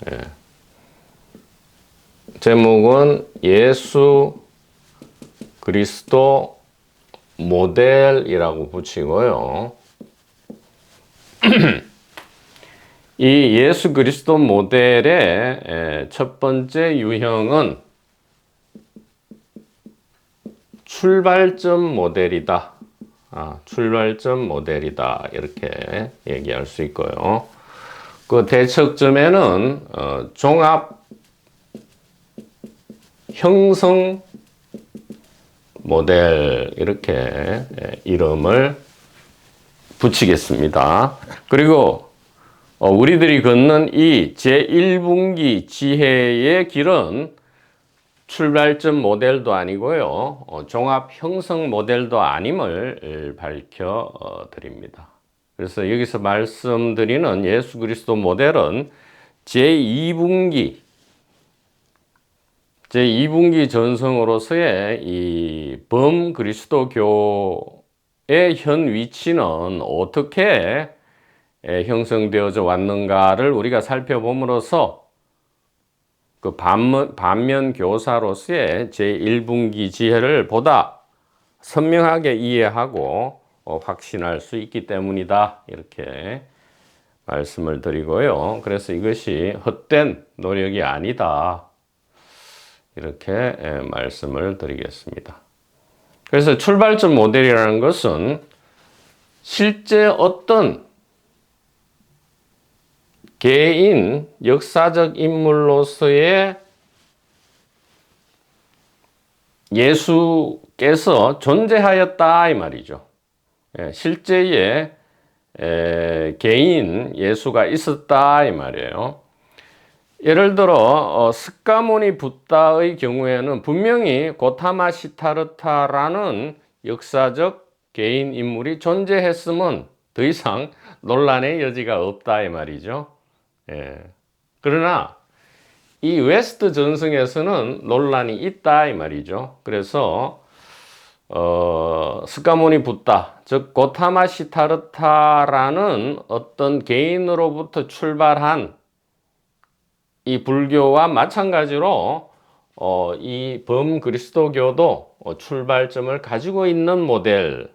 예. 제목은 예수 그리스도 모델이라고 붙이고요. 이 예수 그리스도 모델의 첫 번째 유형은 출발점 모델이다. 출발점 모델이다. 이렇게 얘기할 수 있고요. 그 대척점에는 종합 형성 모델 이렇게 이름을 붙이겠습니다. 그리고 우리들이 걷는 이 제1분기 지혜의 길은 출발점 모델도 아니고요. 종합 형성 모델도 아님을 밝혀 드립니다. 그래서 여기서 말씀드리는 예수 그리스도 모델은 제2분기 전성으로서의 이 범그리스도교의 현 위치는 어떻게 형성되어져 왔는가를 우리가 살펴봄으로써 그 반면 교사로서의 제1분기 지혜를 보다 선명하게 이해하고 확신할 수 있기 때문이다. 이렇게 말씀을 드리고요. 그래서 이것이 헛된 노력이 아니다. 이렇게 말씀을 드리겠습니다. 그래서 출발점 모델이라는 것은 실제 어떤 개인 역사적 인물로서의 예수께서 존재하였다 이 말이죠. 실제의 개인 예수가 있었다 이 말이에요. 예를 들어 스가모니 붓다의 경우에는 분명히 고타마 시타르타라는 역사적 개인 인물이 존재했음은 더 이상 논란의 여지가 없다 이 말이죠. 그러나 이 웨스트 전승에서는 논란이 있다 이 말이죠. 그래서 스가모니 붓다, 즉 고타마 시타르타라는 어떤 개인으로부터 출발한 이 불교와 마찬가지로 이 범그리스도교도 출발점을 가지고 있는 모델,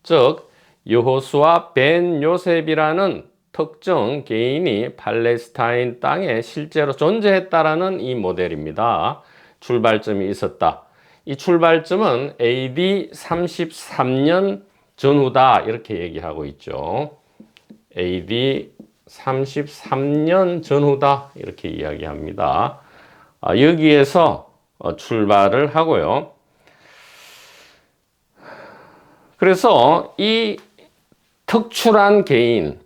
즉 여호수아 벤 요셉이라는 특정 개인이 팔레스타인 땅에 실제로 존재했다라는 이 모델입니다. 출발점이 있었다. 이 출발점은 AD 33년 전후다 이렇게 얘기하고 있죠. AD 33년 전후다 이렇게 이야기합니다. 여기에서 출발을 하고요. 그래서 이 특출한 개인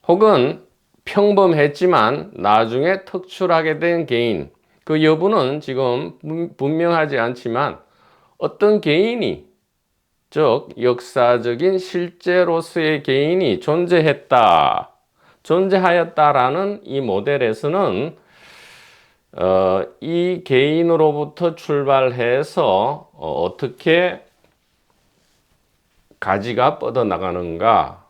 혹은 평범했지만 나중에 특출하게 된 개인, 그 여부는 지금 분명하지 않지만 어떤 개인이, 즉 역사적인 실제로서의 개인이 존재하였다라는 이 모델에서는 이 개인으로부터 출발해서 어떻게 가지가 뻗어나가는가,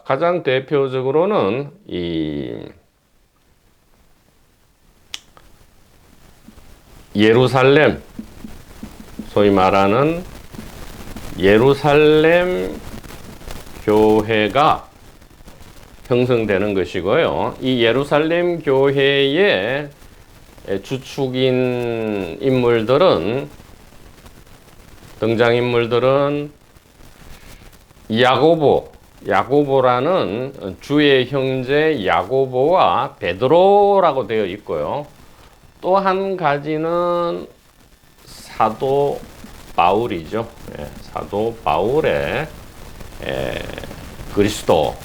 가장 대표적으로는 이 예루살렘, 소위 말하는 예루살렘 교회가 형성되는 것이고요. 이 예루살렘 교회의 주축인 인물들은, 등장인물들은 야고보라는 주의 형제 야고보와 베드로라고 되어 있고요. 또 한 가지는 사도 바울이죠. 사도 바울의 그리스도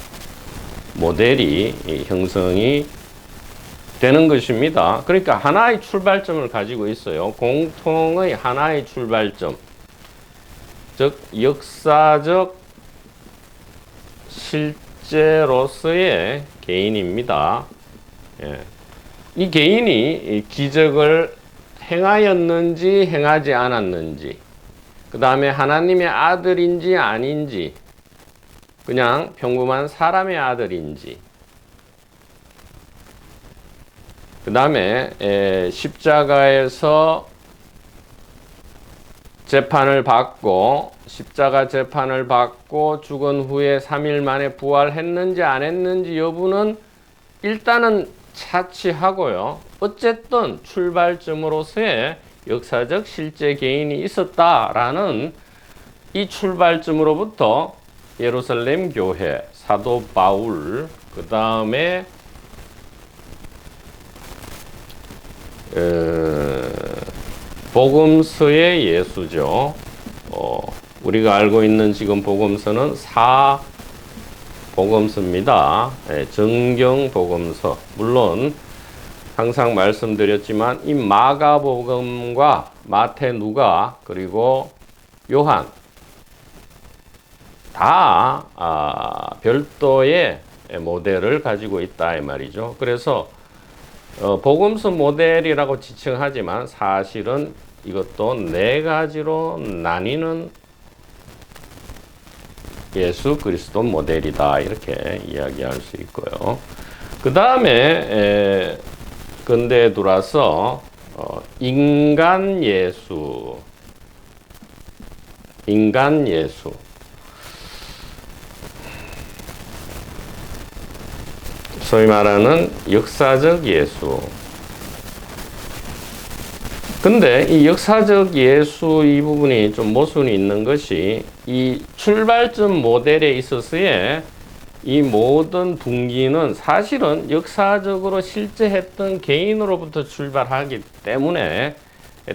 모델이 형성이 되는 것입니다. 그러니까 하나의 출발점을 가지고 있어요. 공통의 하나의 출발점, 즉 역사적 실제로서의 개인입니다. 이 개인이 기적을 행하였는지 행하지 않았는지, 그 다음에 하나님의 아들인지 아닌지, 그냥 평범한 사람의 아들인지, 그 다음에 십자가에서 재판을 받고 십자가 재판을 받고 죽은 후에 3일 만에 부활했는지 안 했는지 여부는 일단은 차치하고요. 어쨌든 출발점으로서의 역사적 실제 개인이 있었다라는 이 출발점으로부터 예루살렘 교회, 사도 바울, 그 다음에 복음서의 예수죠. 우리가 알고 있는 지금 복음서는 복음서입니다. 정경 복음서. 물론 항상 말씀드렸지만 이 마가복음과 마태, 누가 그리고 요한 다 별도의 모델을 가지고 있다 이 말이죠. 그래서 복음서 모델이라고 지칭하지만 사실은 이것도 네 가지로 나뉘는 예수 그리스도 모델이다 이렇게 이야기할 수 있고요. 그 다음에 근대에 들어와서 인간 예수 소위 말하는 역사적 예수. 근데 이 역사적 예수 이 부분이 좀 모순이 있는 것이 이 출발점 모델에 있어서의 이 모든 분기는 사실은 역사적으로 실제 했던 개인으로부터 출발하기 때문에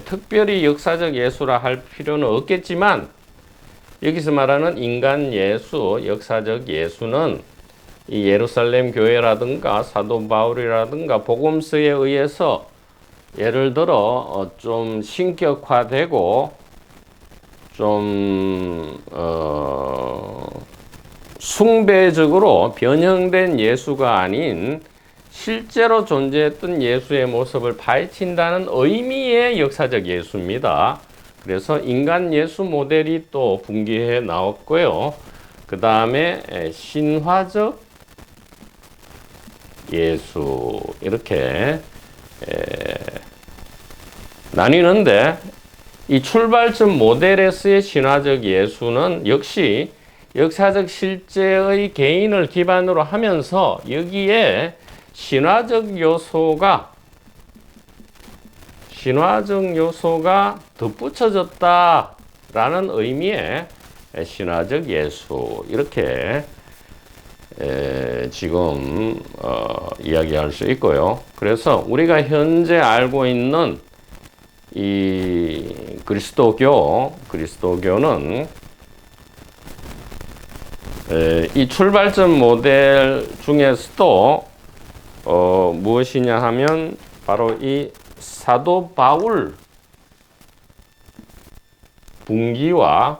특별히 역사적 예수라 할 필요는 없겠지만 여기서 말하는 인간 예수, 역사적 예수는 이 예루살렘 교회라든가 사도 바울이라든가 복음서에 의해서 예를 들어 좀 신격화되고 좀 숭배적으로 변형된 예수가 아닌 실제로 존재했던 예수의 모습을 파헤친다는 의미의 역사적 예수입니다. 그래서 인간 예수 모델이 또 분기해 나왔고요. 그 다음에 신화적 예수 이렇게 나뉘는데 이 출발점 모델에서의 신화적 예수는 역시 역사적 실제의 개인을 기반으로 하면서 여기에 신화적 요소가 덧붙여졌다라는 의미의 신화적 예수 이렇게 지금 이야기할 수 있고요. 그래서 우리가 현재 알고 있는 이 그리스도교는 이 출발점 모델 중에서도 무엇이냐 하면 바로 이 사도 바울 분기와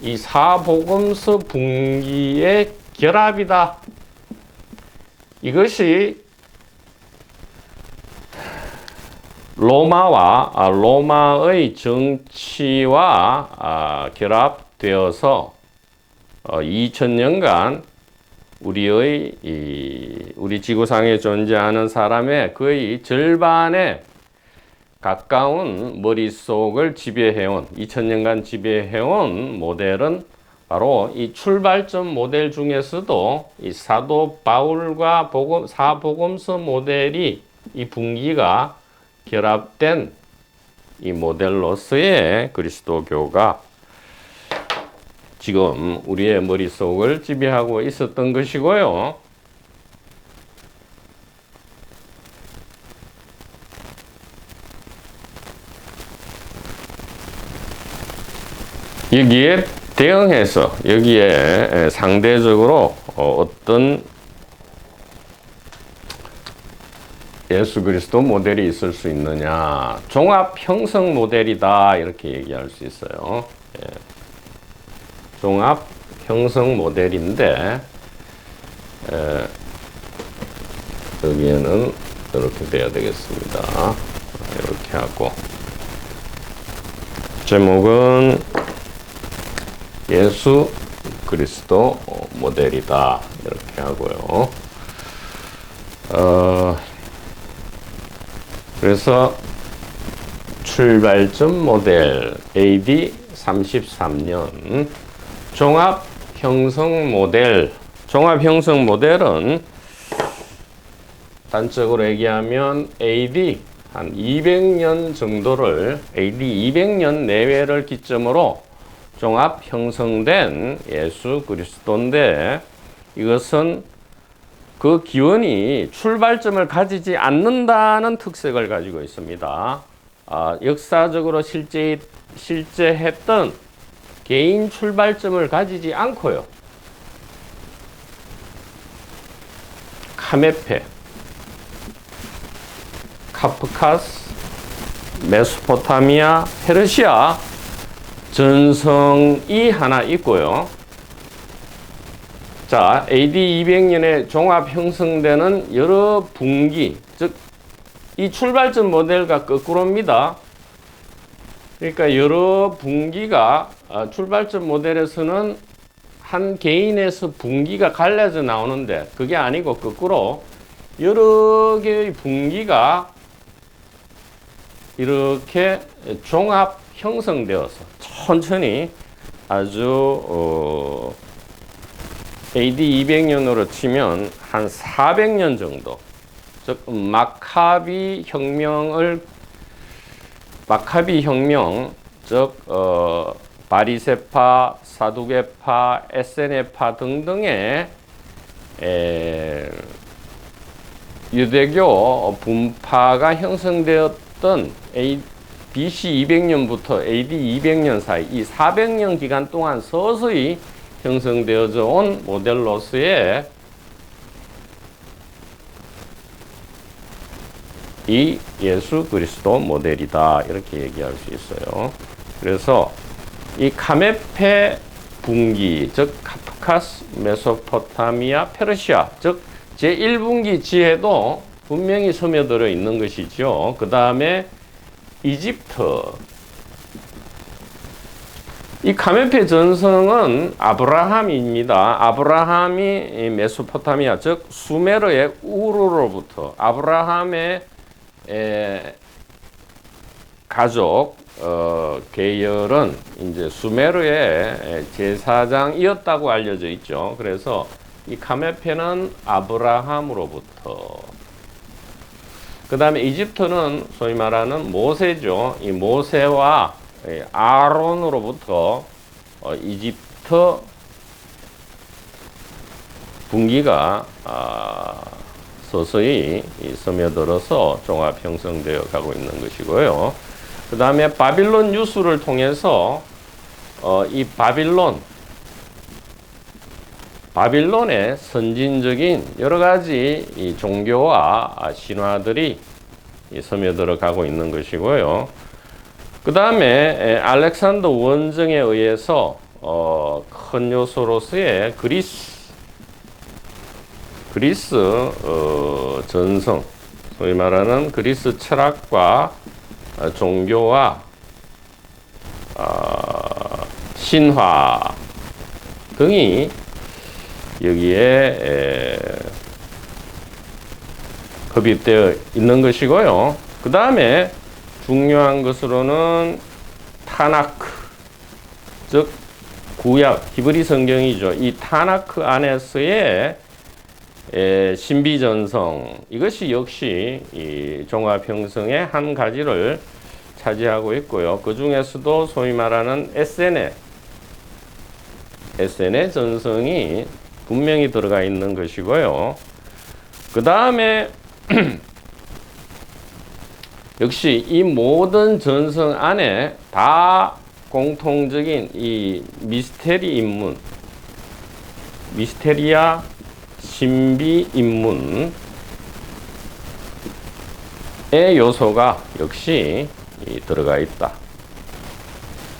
이 사복음서 분기의 결합이다. 이것이 로마의 정치와 결합되어서 2000년간 우리 지구상에 존재하는 사람의 거의 절반에 가까운 머릿속을 지배해온 2000년간 지배해온 모델은 바로 이 출발점 모델 중에서도 이 사도 바울과 사복음서 모델이 이 분기가 결합된 이 모델로서의 그리스도교가 지금 우리의 머릿속을 지배하고 있었던 것이고요. 여기에 대응해서 여기에 상대적으로 어떤 예수 그리스도 모델이 있을 수 있느냐. 종합 형성 모델이다 이렇게 얘기할 수 있어요. 종합 형성 모델인데 여기에는 이렇게 돼야 되겠습니다. 이렇게 하고 제목은 예수 그리스도 모델이다 이렇게 하고요. 그래서 출발점 모델 AD 33년 종합 형성 모델. 종합 형성 모델은 단적으로 얘기하면 AD 한 200년 정도를 AD 200년 내외를 기점으로 종합 형성된 예수 그리스도인데 이것은 그 기원이 출발점을 가지지 않는다는 특색을 가지고 있습니다. 역사적으로 실제했던 개인 출발점을 가지지 않고요. 카메페, 카프카스, 메소포타미아, 페르시아 전성이 하나 있고요. 자, AD 200년에 종합 형성되는 여러 분기, 즉 이 출발점 모델과 거꾸로입니다. 그러니까 여러 분기가 출발점 모델에서는 한 개인에서 분기가 갈라져 나오는데 그게 아니고 거꾸로 여러 개의 분기가 이렇게 종합 형성되어서 천천히 아주 AD 200년으로 치면 한 400년 정도, 즉 마카비 혁명, 즉 바리새파, 사두개파, 에세네파 등등의 유대교 분파가 형성되었던 BC 200년부터 AD 200년 사이 이 400년 기간 동안 서서히 형성되어져 온 모델로서의 이 예수 그리스도 모델이다 이렇게 얘기할 수 있어요. 그래서 이 카메페 분기, 즉 카프카스, 메소포타미아, 페르시아, 즉 제1분기 지혜도 분명히 스며들어 있는 것이죠. 그 다음에 이집트. 이 카메페 전성은 아브라함입니다. 아브라함이 메소포타미아, 즉 수메르의 우르로부터 아브라함의 가족 계열은 이제 수메르의 제사장이었다고 알려져 있죠. 그래서 이 카메페는 아브라함으로부터, 그 다음에 이집트는 소위 말하는 모세죠. 이 모세와 아론으로부터 이집트 분기가 서서히 스며들어서 종합 형성되어 가고 있는 것이고요. 그 다음에 바빌론 유수를 통해서 이 바빌론의 선진적인 여러 가지 이 종교와 신화들이 스며들어 가고 있는 것이고요. 그 다음에 알렉산더 원정에 의해서 큰 요소로서의 그리스 전성, 소위 말하는 그리스 철학과 종교와 신화 등이 여기에 흡입되어 있는 것이고요. 그 다음에 중요한 것으로는 타나크, 즉 구약 히브리 성경이죠. 이 타나크 안에서의 신비전성, 이것이 역시 이 종합 형성의 한 가지를 차지하고 있고요. 그 중에서도 소위 말하는 에세네 전성이 분명히 들어가 있는 것이고요. 그 다음에 역시 이 모든 전성 안에 다 공통적인 이 미스테리 인문, 미스테리아 신비 인문의 요소가 역시 들어가 있다.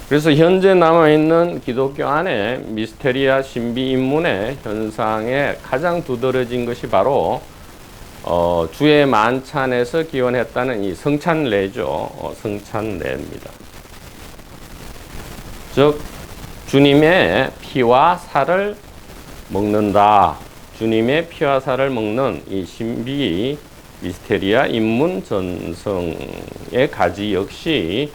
그래서 현재 남아있는 기독교 안에 미스테리아 신비 인문의 현상에 가장 두드러진 것이 바로 주의 만찬에서 기원했다는 이 성찬례죠. 성찬례입니다. 즉 주님의 피와 살을 먹는다. 주님의 피와 살을 먹는 이 신비 미스테리아 인문 전성의 가지 역시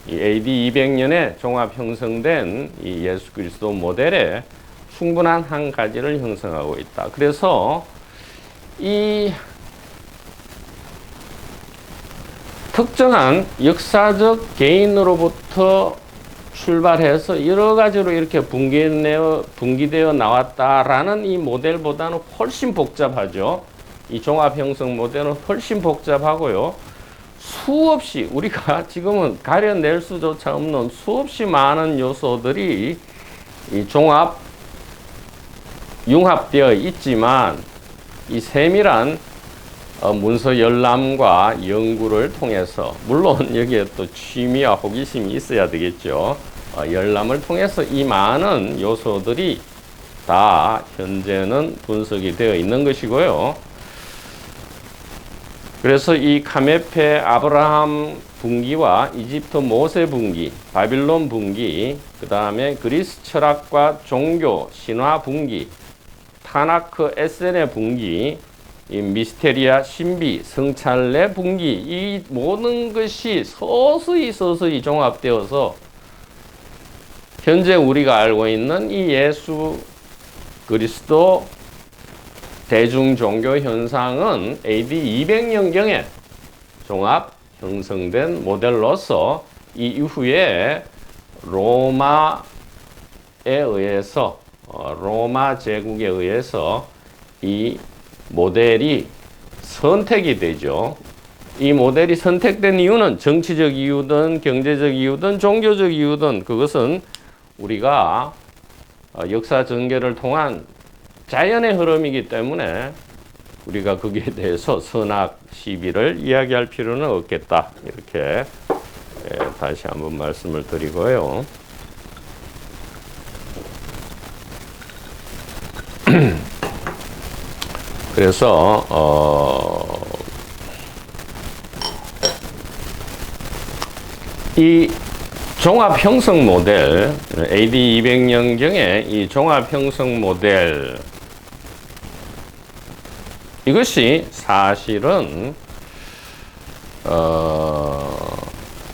이 AD 200년에 종합 형성된 이 예수 그리스도 모델에 충분한 한 가지를 형성하고 있다. 그래서 이 특정한 역사적 개인으로부터 출발해서 여러 가지로 이렇게 분기되어 나왔다라는 이 모델보다는 훨씬 복잡하죠. 이 종합 형성 모델은 훨씬 복잡하고요. 수없이 우리가 지금은 가려낼 수조차 없는 수없이 많은 요소들이 이 종합 융합되어 있지만 이 세밀한 문서 열람과 연구를 통해서 물론 여기에 또 취미와 호기심이 있어야 되겠죠. 열람을 통해서 이 많은 요소들이 다 현재는 분석이 되어 있는 것이고요. 그래서 이 카메페 아브라함 분기와 이집트 모세 분기, 바빌론 분기, 그 다음에 그리스 철학과 종교, 신화 분기, 타나크 에세네 분기, 이 미스테리아 신비, 성찰례 분기, 이 모든 것이 서서히 종합되어서 현재 우리가 알고 있는 이 예수 그리스도 대중 종교 현상은 AD 200년경에 종합 형성된 모델로서 이 이후에 로마에 의해서 로마 제국에 의해서 이 모델이 선택이 되죠. 이 모델이 선택된 이유는 정치적 이유든 경제적 이유든 종교적 이유든 그것은 우리가 역사 전개를 통한 자연의 흐름이기 때문에 우리가 거기에 대해서 선악 시비를 이야기할 필요는 없겠다. 이렇게 다시 한번 말씀을 드리고요. 그래서 이 종합 형성 모델 AD 200년경에 이 종합 형성 모델 이것이 사실은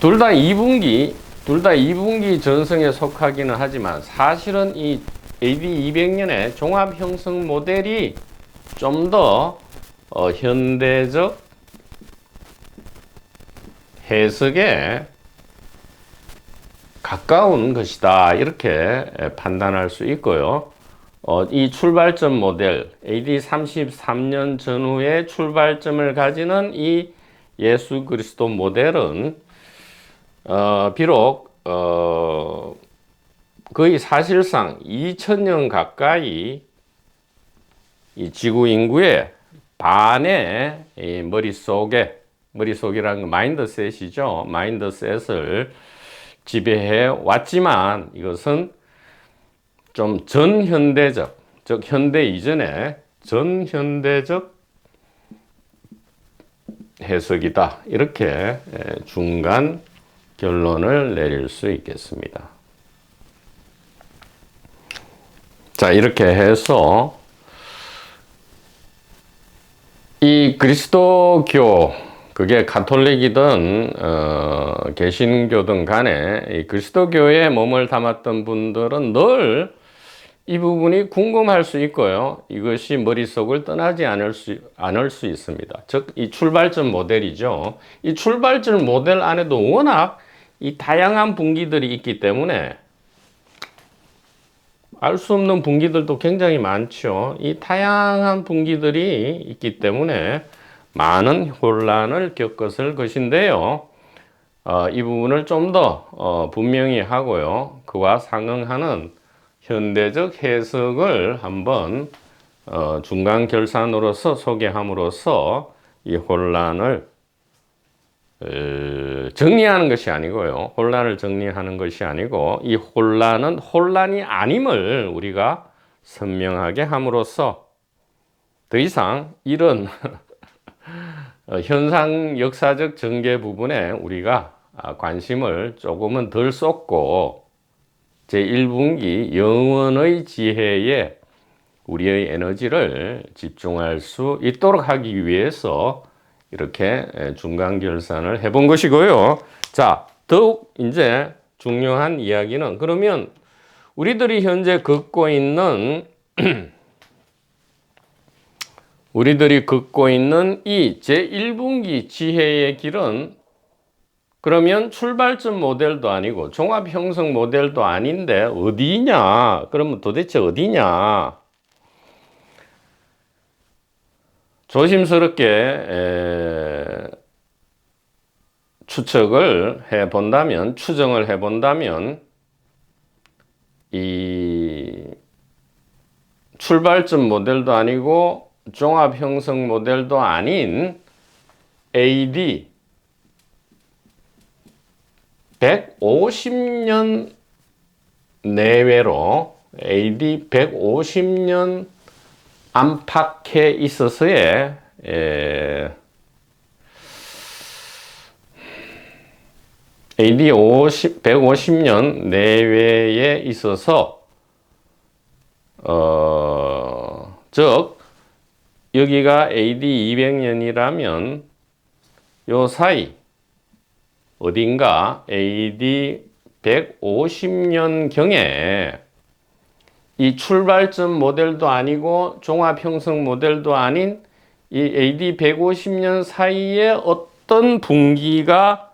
둘 다 2분기 전성에 속하기는 하지만 사실은 이 AD 200년의 종합 형성 모델이 좀 더 현대적 해석에 가까운 것이다 이렇게 판단할 수 있고요. 이 출발점 모델 AD 33년 전후의 출발점을 가지는 이 예수 그리스도 모델은 비록 거의 사실상 2000년 가까이 이 지구 인구의 반의 이 머릿속이라는 건 마인드셋이죠. 마인드셋을 지배해 왔지만 이것은 좀 전현대적, 즉 현대 이전의 전현대적 해석이다. 이렇게 중간 결론을 내릴 수 있겠습니다. 자, 이렇게 해서 이 그리스도교, 그게 가톨릭이든 개신교든 간에 이 그리스도교에 몸을 담았던 분들은 늘 이 부분이 궁금할 수 있고요. 이것이 머릿속을 떠나지 않을 수 있습니다. 즉, 이 출발점 모델이죠. 이 출발점 모델 안에도 워낙 이 다양한 분기들이 있기 때문에 알 수 없는 분기들도 굉장히 많죠. 이 다양한 분기들이 있기 때문에 많은 혼란을 겪었을 것인데요. 이 부분을 좀 더 분명히 하고요. 그와 상응하는 현대적 해석을 한번 중간 결산으로서 소개함으로써 이 혼란을 정리하는 것이 아니고요. 혼란을 정리하는 것이 아니고 이 혼란은 혼란이 아님을 우리가 선명하게 함으로써 더 이상 이런 현상 역사적 전개 부분에 우리가 관심을 조금은 덜 쏟고 제1분기 영원의 지혜에 우리의 에너지를 집중할 수 있도록 하기 위해서 이렇게 중간 결산을 해본 것이고요. 자, 더욱 이제 중요한 이야기는 그러면 우리들이 현재 걷고 있는 이 제1분기 지혜의 길은 그러면 출발점 모델도 아니고 종합 형성 모델도 아닌데 어디냐? 그러면 도대체 어디냐? 조심스럽게 추정을 해본다면 이 출발점 모델도 아니고 종합 형성 모델도 아닌 AD 150년 내외로 AD 150년 안팎에 있어서의 AD 150년 내외에 있어서 즉 여기가 AD 200년이라면 요 사이 어딘가 AD 150년경에 이 출발점 모델도 아니고 종합 형성 모델도 아닌 이 AD 150년 사이에 어떤 분기가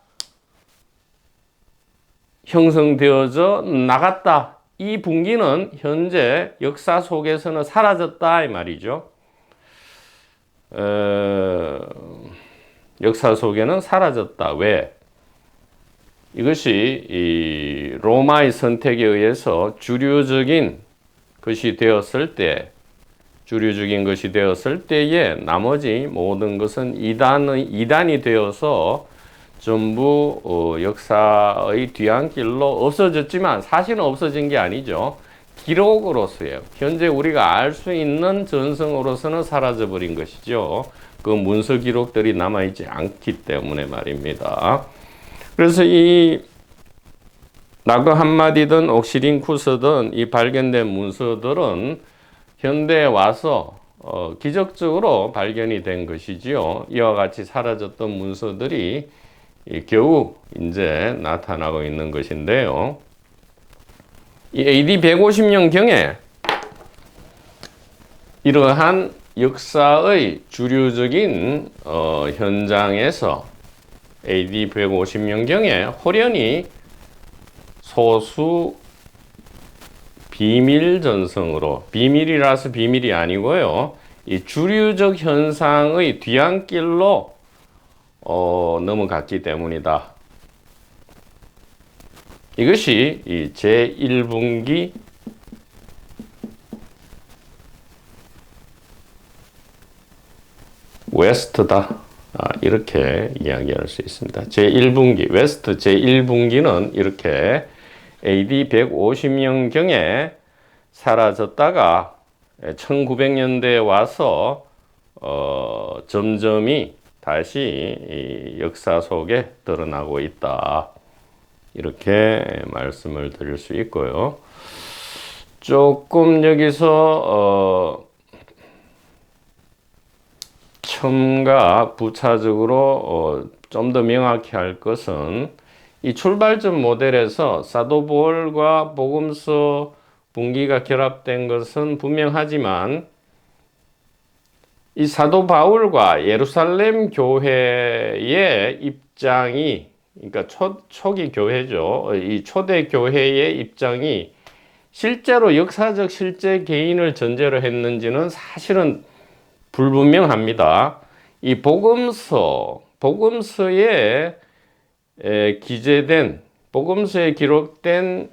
형성되어져 나갔다. 이 분기는 현재 역사 속에서는 사라졌다 이 말이죠. 역사 속에는 사라졌다. 왜? 이것이 이 로마의 선택에 의해서 주류적인 것이 되었을 때에 나머지 모든 것은 이단이 되어서 전부 역사의 뒤안길로 없어졌지만 사실은 없어진 게 아니죠. 기록으로서요. 현재 우리가 알 수 있는 전성으로서는 사라져버린 것이죠. 그 문서 기록들이 남아있지 않기 때문에 말입니다. 그래서 이 나그 함마디든 옥시링쿠스든 이 발견된 문서들은 현대에 와서 기적적으로 발견이 된 것이지요. 이와 같이 사라졌던 문서들이 겨우 이제 나타나고 있는 것인데요. 이 AD 150년경에 이러한 역사의 주류적인 현장에서 AD 150년경에 호련히 소수 비밀 전성으로, 비밀이라서 비밀이 아니고요, 이 주류적 현상의 뒤안길로 넘어갔기 때문이다. 이것이 이 제1분기 웨스트다. 이렇게 이야기할 수 있습니다. 제1분기, 웨스트 제1분기는 이렇게 AD 150년경에 사라졌다가 1900년대에 와서 점점이 다시 이 역사 속에 드러나고 있다. 이렇게 말씀을 드릴 수 있고요. 조금 여기서 첨가 부차적으로 좀 더 명확히 할 것은 이 출발점 모델에서 사도 바울과 복음서 분기가 결합된 것은 분명하지만 이 사도 바울과 예루살렘 교회의 입장이, 그러니까 초기 교회죠. 이 초대 교회의 입장이 실제로 역사적 실제 개인을 전제로 했는지는 사실은 불분명합니다. 이 복음서에 복음서에 기록된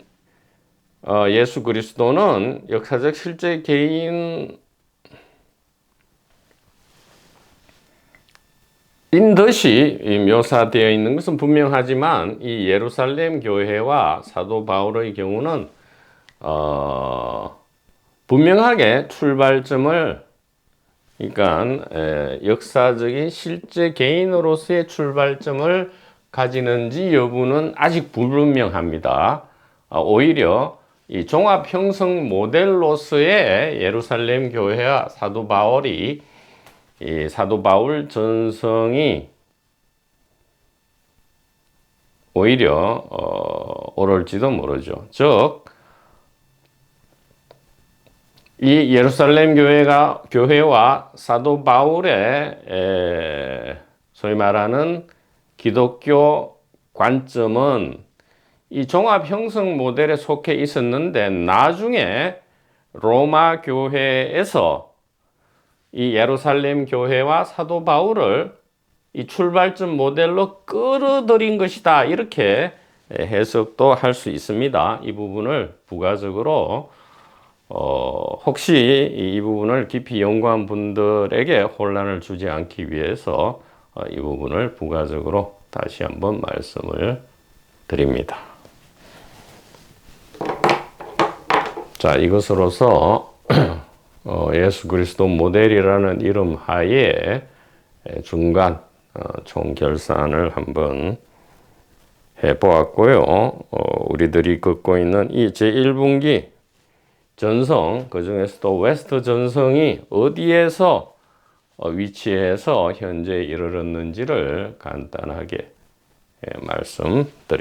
예수 그리스도는 역사적 실제 개인인 듯이 묘사되어 있는 것은 분명하지만 이 예루살렘 교회와 사도 바울의 경우는 분명하게 출발점을, 그러니까 역사적인 실제 개인으로서의 출발점을 가지는지 여부는 아직 불분명합니다. 오히려 이 종합 형성 모델로서의 예루살렘 교회와 사도 바울이 이 사도 바울 전성이 오히려 오를지도 모르죠. 즉, 이 예루살렘 교회와 사도 바울의 소위 말하는 기독교 관점은 이 종합 형성 모델에 속해 있었는데 나중에 로마 교회에서 이 예루살렘 교회와 사도 바울을 이 출발점 모델로 끌어들인 것이다. 이렇게 해석도 할 수 있습니다. 이 부분을 부가적으로 혹시 이 부분을 깊이 연구한 분들에게 혼란을 주지 않기 위해서 이 부분을 부가적으로 다시 한번 말씀을 드립니다. 자, 이것으로서 예수 그리스도 모델이라는 이름 하에 중간 총결산을 한번 해보았고요. 우리들이 걷고 있는 이 제1분기 전성, 그 중에서도 웨스트 전성이 어디에서 위치해서 현재 이르렀는지를 간단하게 말씀드립니다.